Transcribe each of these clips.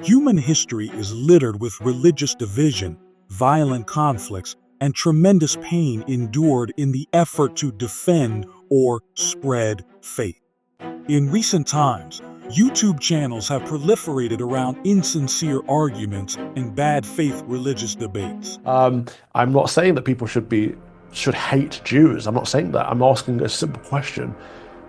Human history is littered with religious division, violent conflicts, and tremendous pain endured in the effort to defend or spread faith. In recent times, YouTube channels have proliferated around insincere arguments and bad faith religious debates. I'm not saying that people should hate Jews. I'm not saying that. I'm asking a simple question.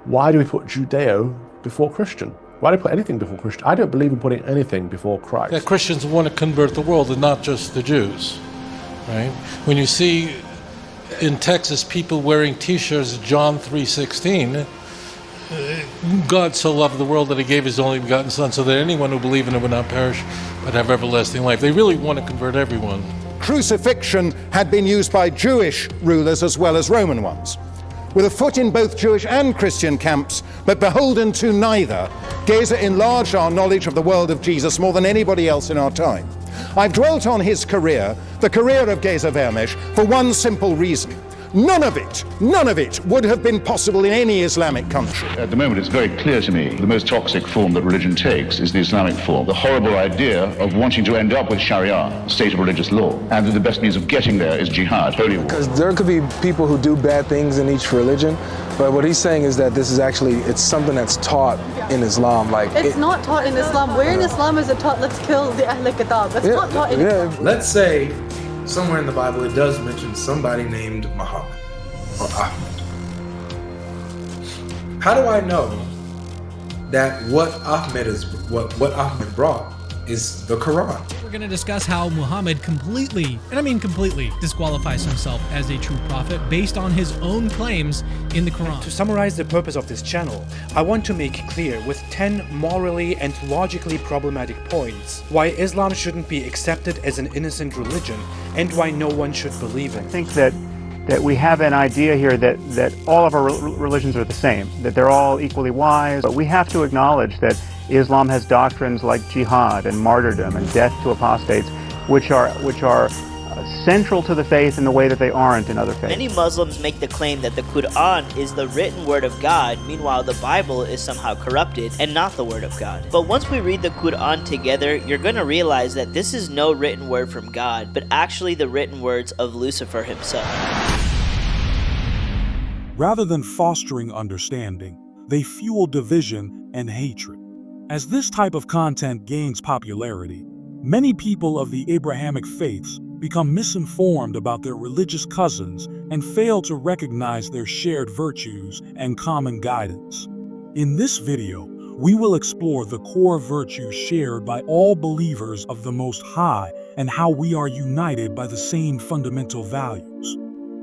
Why do we put Judeo before Christian? Why do we put anything before Christian? I don't believe in putting anything before Christ. Yeah, Christians want to convert the world and not just the Jews, right? When you see in Texas people wearing t-shirts John 3:16, God so loved the world that he gave his only begotten son so that anyone who believes in him would not perish but have everlasting life. They really want to convert everyone. Crucifixion had been used by Jewish rulers as well as Roman ones. With a foot in both Jewish and Christian camps, but beholden to neither, Geza enlarged our knowledge of the world of Jesus more than anybody else in our time. I've dwelt on his career, the career of Geza Vermes, for one simple reason. None of it would have been possible in any Islamic country. At the moment, it's very clear to me the most toxic form that religion takes is the Islamic form. The horrible idea of wanting to end up with Sharia, state of religious law, and that the best means of getting there is jihad, holy war. Because there could be people who do bad things in each religion, but what he's saying is that this is actually, it's something that's taught in Islam. It's not taught in Islam. Where in Islam is it taught, let's kill the Ahl Kitab? It's not taught in Islam. Let's say somewhere in the Bible it does mention somebody named Muhammad or Ahmed. How do I know that what Ahmed brought is the Quran? We're going to discuss how Muhammad completely, and I mean completely, disqualifies himself as a true prophet based on his own claims in the Quran. To summarize the purpose of this channel, I want to make clear with 10 morally and logically problematic points why Islam shouldn't be accepted as an innocent religion and why no one should believe it. I think that we have an idea here that all of our religions are the same, that they're all equally wise, but we have to acknowledge that Islam has doctrines like jihad and martyrdom and death to apostates, which are central to the faith in the way that they aren't in other faiths. Many Muslims make the claim that the Qur'an is the written word of God, meanwhile the Bible is somehow corrupted and not the word of God. But once we read the Qur'an together, you're going to realize that this is no written word from God, but actually the written words of Lucifer himself. Rather than fostering understanding, they fuel division and hatred. As this type of content gains popularity, many people of the Abrahamic faiths become misinformed about their religious cousins and fail to recognize their shared virtues and common guidance. In this video, we will explore the core virtues shared by all believers of the Most High and how we are united by the same fundamental values.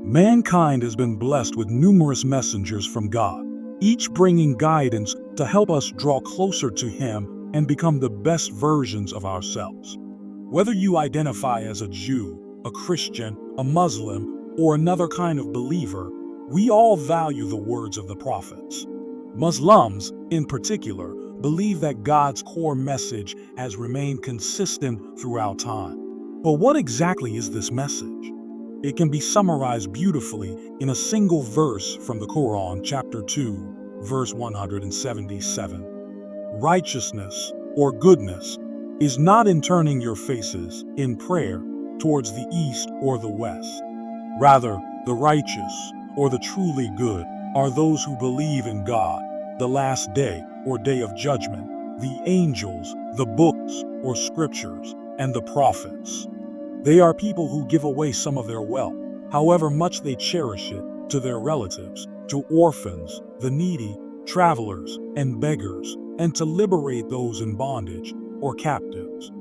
Mankind has been blessed with numerous messengers from God, each bringing guidance to help us draw closer to Him and become the best versions of ourselves. Whether you identify as a Jew, a Christian, a Muslim, or another kind of believer, we all value the words of the prophets. Muslims, in particular, believe that God's core message has remained consistent throughout time. But what exactly is this message? It can be summarized beautifully in a single verse from the Quran, chapter 2, verse 177. Righteousness, or goodness, is not in turning your faces in prayer towards the east or the west. Rather, the righteous, or the truly good, are those who believe in God, the last day, or day of judgment, the angels, the books, or scriptures, and the prophets. They are people who give away some of their wealth, however much they cherish it, to their relatives, to orphans, the needy, travelers, and beggars, and to liberate those in bondage or captives.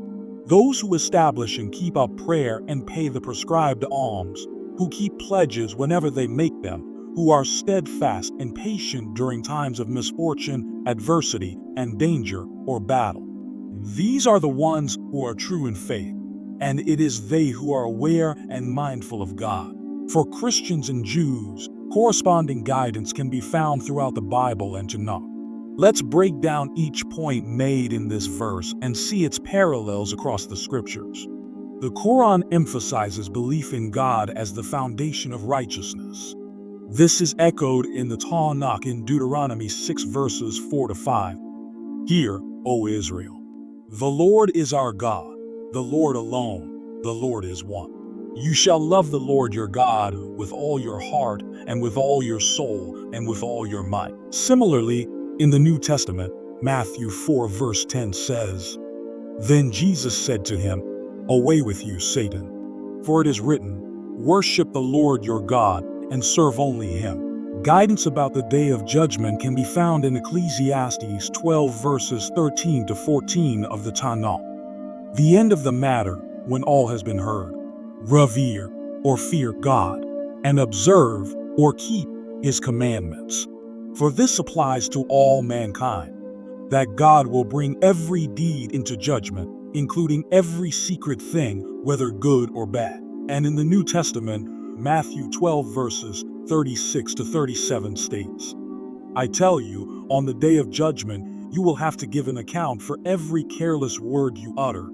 Those who establish and keep up prayer and pay the prescribed alms, who keep pledges whenever they make them, who are steadfast and patient during times of misfortune, adversity, and danger or battle. These are the ones who are true in faith, and it is they who are aware and mindful of God. For Christians and Jews, corresponding guidance can be found throughout the Bible and Tanakh. Let's break down each point made in this verse and see its parallels across the scriptures. The Quran emphasizes belief in God as the foundation of righteousness. This is echoed in the Tanakh in Deuteronomy 6 verses 4-5. Hear, O Israel, The Lord is our God, the Lord alone, the Lord is one. You shall love the Lord your God with all your heart and with all your soul and with all your might. Similarly, in the New Testament, Matthew 4 verse 10 says, Then Jesus said to him, Away with you, Satan. For it is written, Worship the Lord your God and serve only him. Guidance about the day of judgment can be found in Ecclesiastes 12 verses 13 to 14 of the Tanakh. The end of the matter, when all has been heard. Revere or fear God, and observe or keep his commandments. For this applies to all mankind, that God will bring every deed into judgment, including every secret thing, whether good or bad. And in the New Testament, Matthew 12 verses 36 to 37 states, I tell you, on the day of judgment, you will have to give an account for every careless word you utter.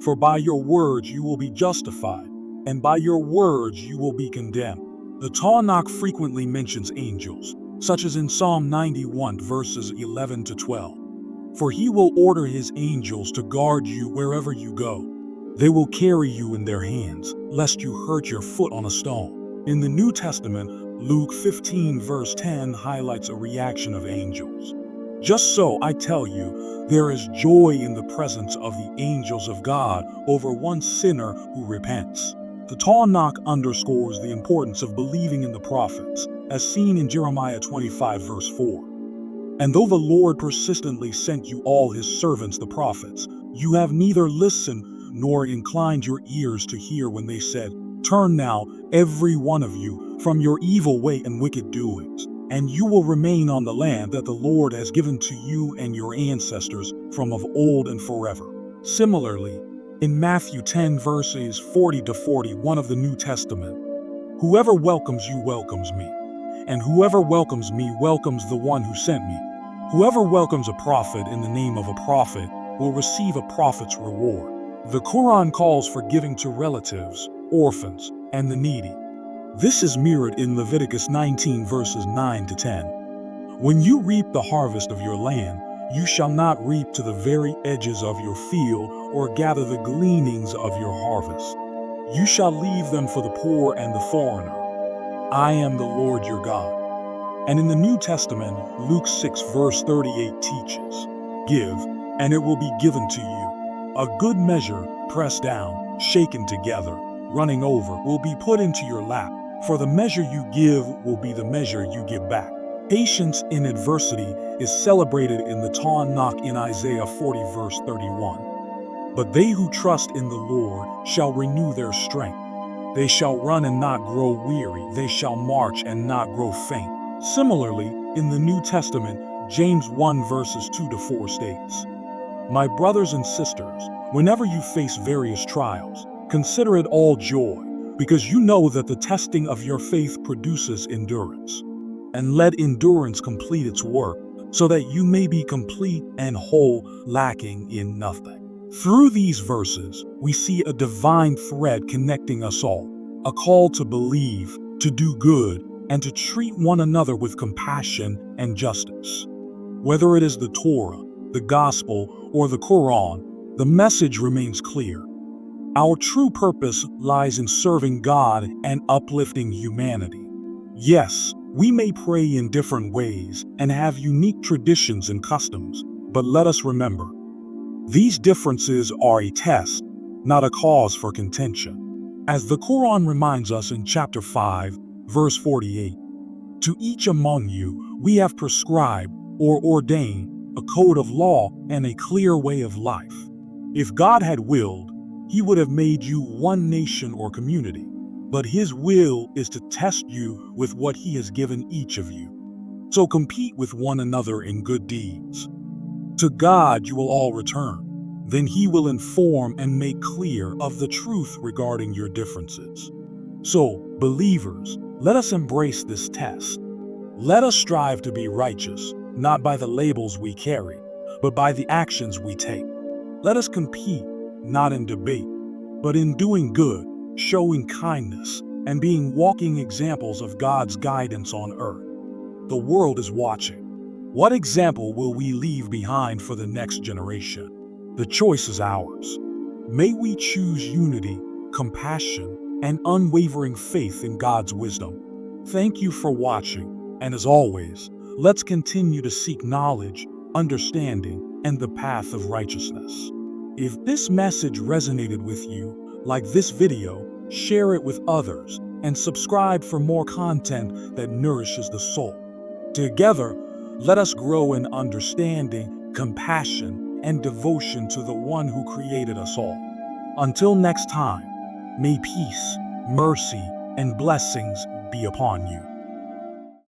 For by your words you will be justified, and by your words you will be condemned. The Tanakh frequently mentions angels, such as in Psalm 91 verses 11 to 12. For he will order his angels to guard you wherever you go. They will carry you in their hands, lest you hurt your foot on a stone. In the New Testament, Luke 15 verse 10 highlights a reaction of angels. Just so, I tell you, there is joy in the presence of the angels of God over one sinner who repents. The Tanakh underscores the importance of believing in the prophets, as seen in Jeremiah 25 verse 4. And though the Lord persistently sent you all his servants the prophets, you have neither listened nor inclined your ears to hear when they said, Turn now, every one of you, from your evil way and wicked doings, and you will remain on the land that the Lord has given to you and your ancestors from of old and forever. Similarly, in Matthew 10 verses 40 to 41 of the New Testament, Whoever welcomes you welcomes me, and whoever welcomes me welcomes the one who sent me. Whoever welcomes a prophet in the name of a prophet will receive a prophet's reward. The Qur'an calls for giving to relatives, orphans, and the needy. This is mirrored in Leviticus 19 verses 9 to 10. When you reap the harvest of your land, you shall not reap to the very edges of your field or gather the gleanings of your harvest. You shall leave them for the poor and the foreigner. I am the Lord your God. And in the New Testament, Luke 6 verse 38 teaches, Give, and it will be given to you. A good measure, pressed down, shaken together, running over, will be put into your lap. For the measure you give will be the measure you give back. Patience in adversity is celebrated in the Tanakh in Isaiah 40 verse 31. But they who trust in the Lord shall renew their strength. They shall run and not grow weary. They shall march and not grow faint. Similarly, in the New Testament, James 1 verses 2 to 4 states, My brothers and sisters, whenever you face various trials, consider it all joy, because you know that the testing of your faith produces endurance. And let endurance complete its work, so that you may be complete and whole, lacking in nothing. Through these verses, we see a divine thread connecting us all, a call to believe, to do good, and to treat one another with compassion and justice. Whether it is the Torah, the Gospel, or the Qur'an, the message remains clear. Our true purpose lies in serving God and uplifting humanity. Yes, we may pray in different ways and have unique traditions and customs, but let us remember, these differences are a test, not a cause for contention. As the Qur'an reminds us in chapter 5, verse 48, To each among you we have prescribed or ordained a code of law and a clear way of life. If God had willed, he would have made you one nation or community, but his will is to test you with what he has given each of you. So compete with one another in good deeds. To God you will all return. Then he will inform and make clear of the truth regarding your differences. So, believers, let us embrace this test. Let us strive to be righteous, not by the labels we carry, but by the actions we take. Let us compete, not in debate, but in doing good, showing kindness, and being walking examples of God's guidance on earth. The world is watching. What example will we leave behind for the next generation? The choice is ours. May we choose unity, compassion, and unwavering faith in God's wisdom. Thank you for watching, and as always, let's continue to seek knowledge, understanding, and the path of righteousness. If this message resonated with you, like this video, share it with others, and subscribe for more content that nourishes the soul. Together, let us grow in understanding, compassion, and devotion to the one who created us all. Until next time, may peace, mercy, and blessings be upon you.